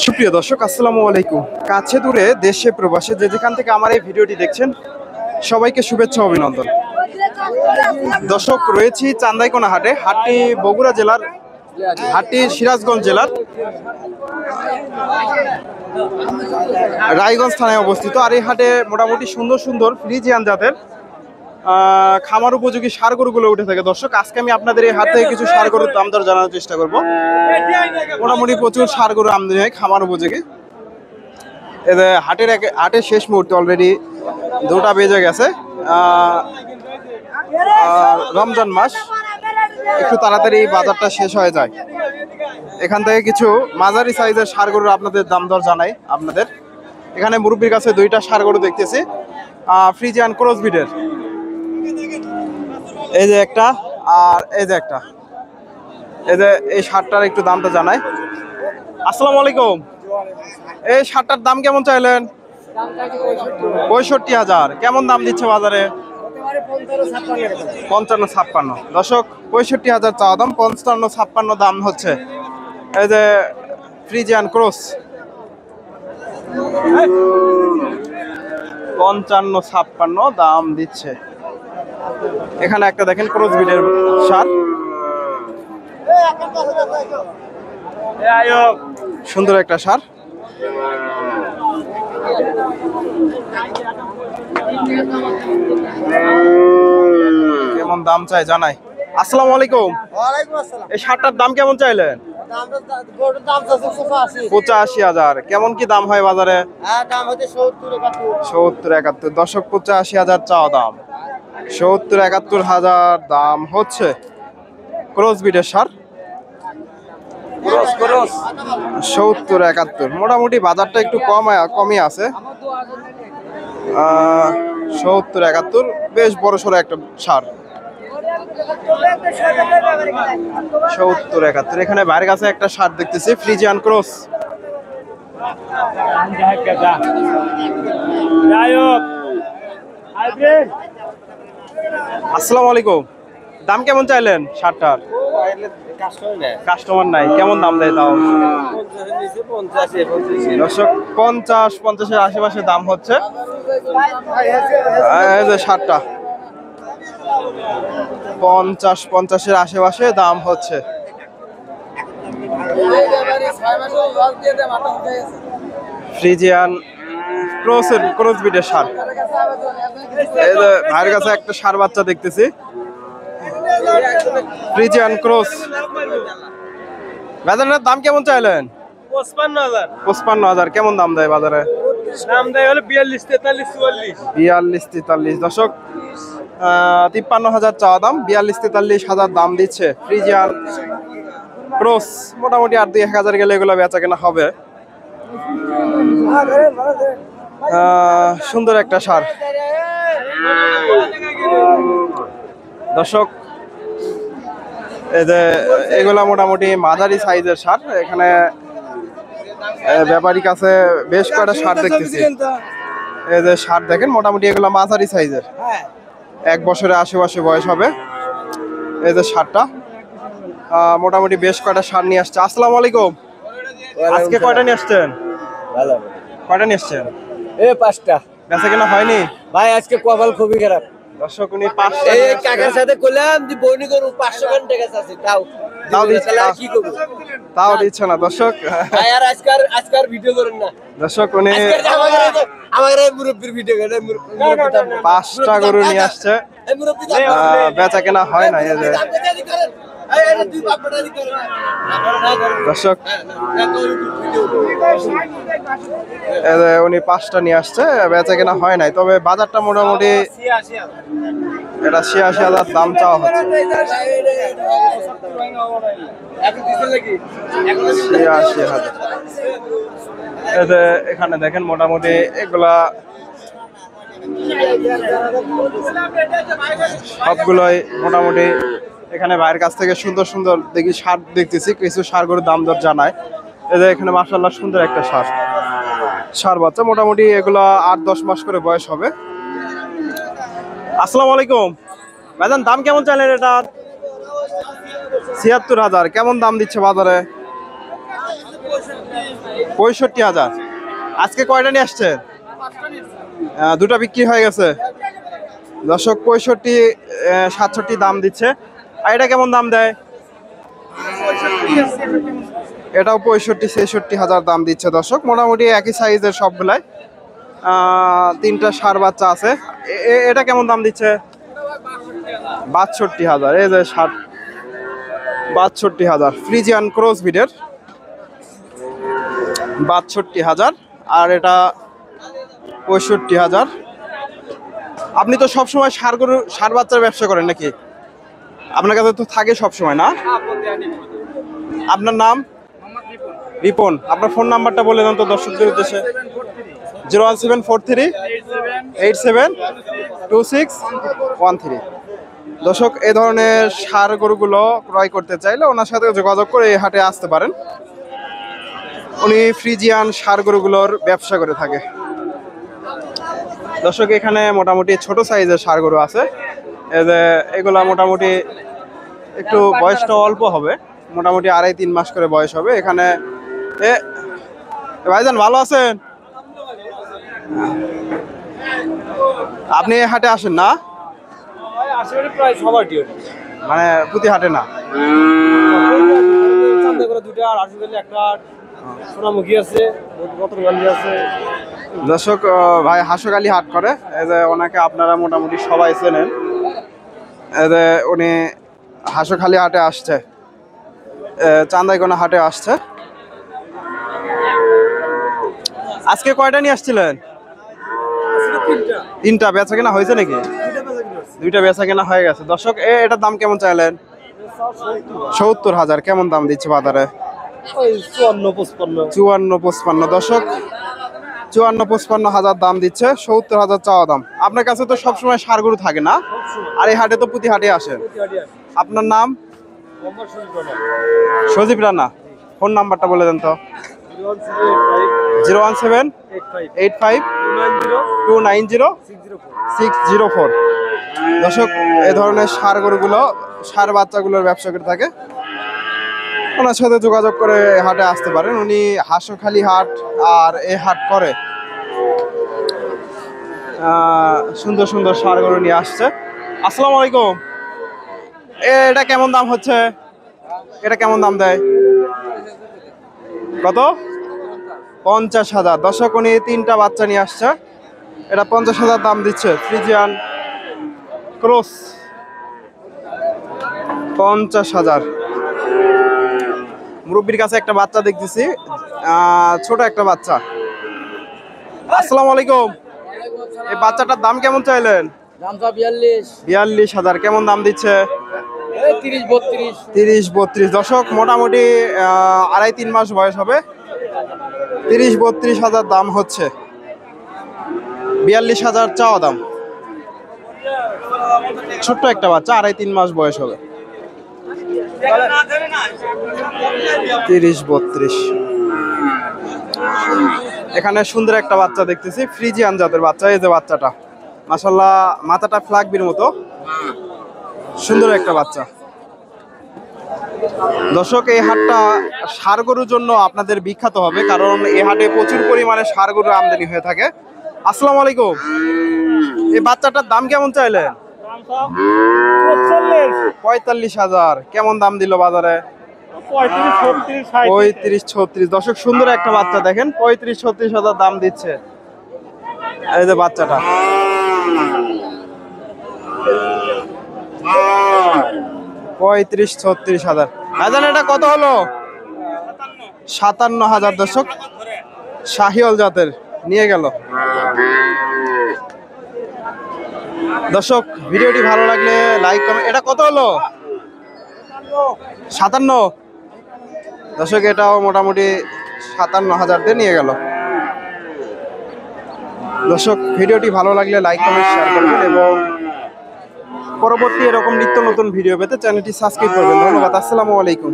সুপ্রিয় দর্শক, আসসালামু আলাইকুম। কাছে দূরে দেশে প্রবাসে যে যেখান থেকে আমার এই ভিডিওটি দেখছেন, সবাইকে শুভেচ্ছা অভিনন্দন। দর্শক, রয়েছি চান্দাইকোনা হাটে। হাটটি বগুড়া জেলার, হাটটি সিরাজগঞ্জ জেলার রায়গঞ্জ থানায় অবস্থিত। আর এই হাটে মোটামুটি সুন্দর সুন্দর ফ্রিজিয়ান জাতের খামার উপযোগী ষাঁড় গরুগুলো উঠে থাকে। দর্শক, আজকে আমি আপনাদের এই হাট থেকে কিছু ষাঁড় গরুর দাম দর জানানোর চেষ্টা করব। মোটামুটি প্রচুর ষাঁড় গরু আমদানি হয় খামার উপযোগী। এদের হাটের শেষ মুহূর্তে অলরেডি 2টা বেজে গেছে। রমজান মাস, একটু তাড়াতাড়ি বাজারটা শেষ হয়ে যায়। এখান থেকে কিছু মাঝারি সাইজের ষাঁড় গরুর আপনাদের দাম দর জানাই আপনাদের। এখানে মুরব্বীর কাছে 2টা ষাঁড় গরু দেখতেছি, ফ্রিজিয়ান ক্রস ব্রিডের। এই যে একটা, আর এই যে একটা। এই ষাঁড়টার একটু দামটা জানাই। আসসালামু আলাইকুম। এই ষাঁড়টার দাম কেমন চাইলেন? 65,000। কেমন দাম দিচ্ছে বাজারে? 55-56। দর্শক, 65,000 চাওয়া দাম, 55-56 দাম হচ্ছে। এই যে ফ্রিজিয়ান ক্রস, 55-56 দাম দিচ্ছে। এখানে একটা দেখেন ক্রস ব্রিডের ষাঁড়, সুন্দর একটা ষাঁড়। কেমন দাম চাই জানাই। আসসালামু আলাইকুম। এই ষাঁড়টার দাম কেমন চাইলেন? 85,000। কেমন কি দাম হয় বাজারে? 70-71। দর্শক, 85,000 চাওয়া দাম, 70-71,000 দাম হচ্ছে। ক্রস ব্রিডের ষাঁড়, 70-71। মোটামুটি বাজারটা একটু কমই আছে। 70-71, বেশ বড় সড়ো একটা ষাঁড়। 70-71। এখানে বাইরের কাছে একটা ষাঁড় দেখতেছি, ফ্রিজিয়ান ক্রস। আসসালামু আলাইকুম। দাম কেমন চাইলেন ষাঁড়টার? কাস্টমার নাই, কেমন দাম দেয় তাও? দর্শক, 50-50-এর আশেপাশে দাম হচ্ছে। এই যে ষাঁড়টা 50-50-এর আশেপাশে দাম হচ্ছে। ফ্রিজিয়ান ক্রস ব্রিডের ষাঁড়। এই যে ভাইয়ের কাছে একটা ষাঁড় বাচ্চা দেখতেছি, ফ্রিজিয়ান ক্রস। বাজারের দাম কেমন চাইলেন? 55,000। কেমন দাম দেয় বাজারে? দাম দেয় হলো 42-43। দর্শক, 53,000 চাওয়া দাম, 42-43,000 দাম দিচ্ছে ফ্রিজিয়ান ক্রস। মোটামুটি আর 2-1,000 গেলে এগুলো বেচা কেনা হবে। সুন্দর একটা ষাঁড়। দর্শক, এই যে এগুলা মোটামুটি মাঝারি সাইজের ষাঁড়। এখানে ব্যাপারীর কাছে বেশ কয়েকটা ষাঁড় দেখতেছি। এই যে ষাঁড় দেখেন, মোটামুটি এগুলা মাঝারি সাইজের, 1 বছরের আশেপাশে বয়স হবে। এই যে ষাঁড়টা, মোটামুটি বেশ কয়েকটা ষাঁড় নিয়ে আসছে। আসসালামু আলাইকুম। আজকে কয়টা নিয়ে আসছেন? কয়টা নিয়ে আসছেন? 5টা। বেচা কেনা হয়নি ভাই, আজকে কপাল খুবই খারাপ। দর্শক, উনি 5টা এই কাকার সাথে কইলাম যে বইনি করব, 500 টাকা টাকা আছে, কি করব? তাও দিচ্ছে না। দর্শক, ভাই আর আজকার ভিডিও করেন না। দর্শক, উনি আমাদের মুরব্বির ভিডিও করে, 5টা গরু নিয়ে আসছে, বেচা কেনা হয় না। এই যে দর্শক, উনি 5টা নিয়ে আসছে, বেচা কেনা হয় নাই। তবে বাজারটা মোটামুটি এটা 86,000 দাম চাওয়া হচ্ছে। 86,000। এখানে দেখেন মোটামুটি এগুলা সবগুলোই মোটামুটি। এখানে ভাইয়ের কাছ থেকে সুন্দর সুন্দর দেখি ষাঁড় দেখতেছি, কিছু ষাঁড় গরুর দাম দর জানায়। এই যে এখানে মাশাআল্লাহ সুন্দর একটা ষাঁড় বাচ্চা, মোটামুটি এগুলো 8-10 মাস করে বয়স হবে। আসসালামু আলাইকুম। ভাইজান দাম কেমন চাইলেন এটা? ৭৬,০০০। কেমন দাম দিচ্ছে বাজারে? ৬৫,০০০। আজকে কয়টা নিয়ে আসছেন? দুটা বিক্রি হয়ে গেছে দর্শক। ৬৫, ৬৭ দাম দিচ্ছে। আর এটা কেমন দাম দেয়? এটাও ৬৫-৬৬,০০০ দাম দিচ্ছে দর্শক। মোটামুটি একই সাইজের সবগুলাই। তিনটা ষাঁড় বাচ্চা আছে। এটা কেমন দাম দিচ্ছে? ৬২,০০০। এই যে ৬২,০০০ ফ্রিজিয়ান ক্রস ব্রিডের ৬২,০০০। আর এটা ৬৫,০০০। আপনি তো সবসময় ষাঁড় বাচ্চার ব্যবসা করেন নাকি? আপনার কাছে তো থাকে সবসময় না? আপনার নাম? রিপন। আপনার ফোন নাম্বারটা বলে দেন তো দর্শকদের উদ্দেশ্যে। 01743872613। দর্শক, এই ধরনের ষাঁড় গরুগুলো ক্রয় করতে চাইলে ওনার সাথে যোগাযোগ করে এই হাটে আসতে পারেন। উনি ফ্রিজিয়ান ষাঁড় গরুগুলোর ব্যবসা করে থাকে। দর্শক, এখানে মোটামুটি ছোট সাইজের ষাঁড় গরু আছে। এই যে এগুলা মোটামুটি একটু বয়সটা অল্প হবে, মোটামুটি 2.5-3 মাস করে বয়স হবে। এখানে ভাইজান ভালো আছেন? আপনি এই হাটে আসেন না? প্রায় সবার মানে প্রতি হাটে না? সোনামুখী আছে, আছে। দর্শক, ভাই হাঁসখালি হাট করে। এই যে ওনাকে আপনারা মোটামুটি সবাই চেনেন। এই যে উনি হাঁসখালি হাটে আসছে, চান্দাইকোনা হাটে আসছে। আজকে কয়টা নিয়ে আসছিলেন? তিনটা। বেচা কেনা হয়েছে নাকি? দুইটা বেচা কেনা হয়ে গেছে। দর্শক, এটার দাম কেমন চাইলেন? ৭০,০০০। কেমন দাম দিচ্ছে বাজারে? 54-55। দর্শক, 54-55,000 দাম দিচ্ছে। ৭০,০০০ চাওয়া দাম। আপনার কাছে তো সবসময় ষাঁড় গরু থাকে না? আর এই হাটে তো প্রতি হাটে আসেন। আপনার নাম? সজীব রানা। ফোন নাম্বারটা বলে দেন তো। 01785290604। দর্শক, এই ধরনের ষাঁড় গরুগুলো, ষাঁড় বাচ্চাগুলোর ব্যবসা করে থাকে। ওনার সাথে যোগাযোগ করে হাটে আসতে পারেন। উনি হাঁসখালি হাট আর এই হাট করে। সুন্দর সুন্দর ষাঁড় গরু নিয়ে আসছে। আসসালামু আলাইকুম। এটা কেমন দাম হচ্ছে? এটা কেমন দাম দেয়? কত? 50,000। দর্শক, উনি তিনটা বাচ্চা নিয়ে আসছে। এটা 50,000 দাম দিচ্ছে। Friesian cross 50,000। মুরব্বির কাছে একটা বাচ্চা দেখতেছি, ছোট একটা বাচ্চা। আসসালামু আলাইকুম। এই বাচ্চাটার দাম কেমন চাইলেন? 42,000। কেমন দাম দিচ্ছে? 30-32। দর্শক, মোটামুটি 2.5-3 মাস বয়স হবে। 30-32,000 দাম হচ্ছে। 42,000 চাওয়া দাম। ছোট্ট একটা বাচ্চা, 2.5-3 মাস বয়স হবে। 30-32। এখানে সুন্দর একটা বাচ্চা দেখতেছি, ফ্রিজিয়ান জাতের বাচ্চা। এই যে বাচ্চাটা, মাশাআল্লাহ, মাথাটা ফ্ল্যাগবির মতো, সুন্দর একটা বাচ্চা। দর্শক, এই হাটটা ষাঁড় গরুর জন্য আপনাদের বিখ্যাত হবে, কারণ এই হাটে প্রচুর পরিমাণে ষাঁড় গরুর আমদানি হয়ে থাকে। আসসালামু আলাইকুম। এই বাচ্চাটার দাম কেমন চাইলেন? 45,000। কেমন দাম দিল বাজারে? 35-36। দর্শক, সুন্দর একটা বাচ্চা দেখেন, 35-36,000 দাম দিচ্ছে। এই যে বাচ্চাটা, 35-36,000। ভাইজান, এটা কত হলো? 57,000। দর্শক, শাহিওয়াল জাতের নিয়ে গেল। দর্শক, ভিডিওটি ভালো লাগলে লাইক কমেন্ট। এটা কত হলো? 57। দর্শক, এটাও মোটামুটি 57,000 দিয়ে নিয়ে গেল। দর্শক, ভিডিওটি ভালো লাগলে লাইক কমেন্ট শেয়ার করবেন এবং পরবর্তী এরকম নিত্য নতুন ভিডিও পেতে চ্যানেলটি সাবস্ক্রাইব করবেন। ধন্যবাদ। আসসালামু আলাইকুম।